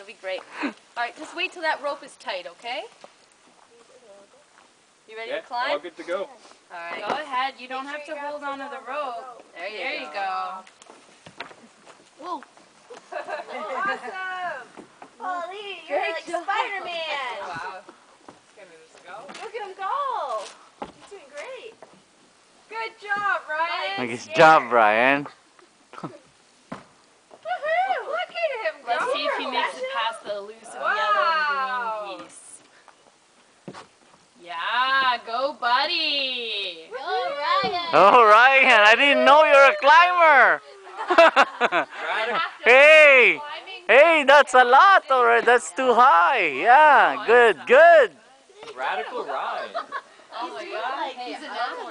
be great. Alright, just wait till that rope is tight, okay? You ready to climb? All good to go. Alright. Go ahead. You don't have to hold on to the rope. There you go. Whoa. Awesome! Holly, you're like Spider-Man! Wow. Gonna just go. Look at him go! He's doing great. Good job, Ryan. Nice job, Brian. Woohoo! Look at him go. Let's see if he makes it past the elusive yellow Wow. and green piece. Yeah, go buddy! Go, Ryan! Oh, Ryan, I didn't know you're a climber. Hey, hey, that's a lot already. That's too high. Yeah, good, good. Radical Ryan. Oh my God. Hey, He's an I animal.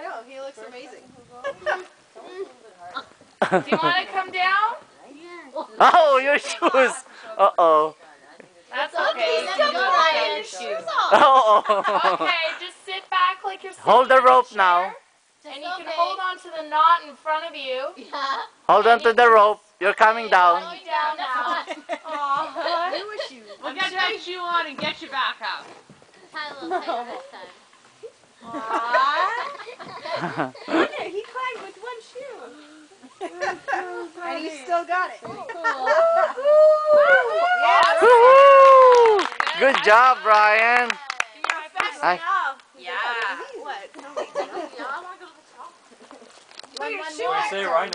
know, he looks amazing. Do you want to come down? Oh, your shoes. Uh-oh. That's Okay, okay. then You go, can Ryan. take Your your shoes shoes. off. Oh. Okay, just sit back like you're sitting Hold the in a rope chair, now. And you can hold on to the knot in front of you. Yeah. Hold on to the rope. You're coming down. Going down now. Aw. Newer shoes. We'll get that shoe on and get you back up. Tie a little tighter this time. Aw. He climbed with one shoe. And he still got it. Woo! Good job, Brian. Hi. Yeah. What? You want to say, Ryan?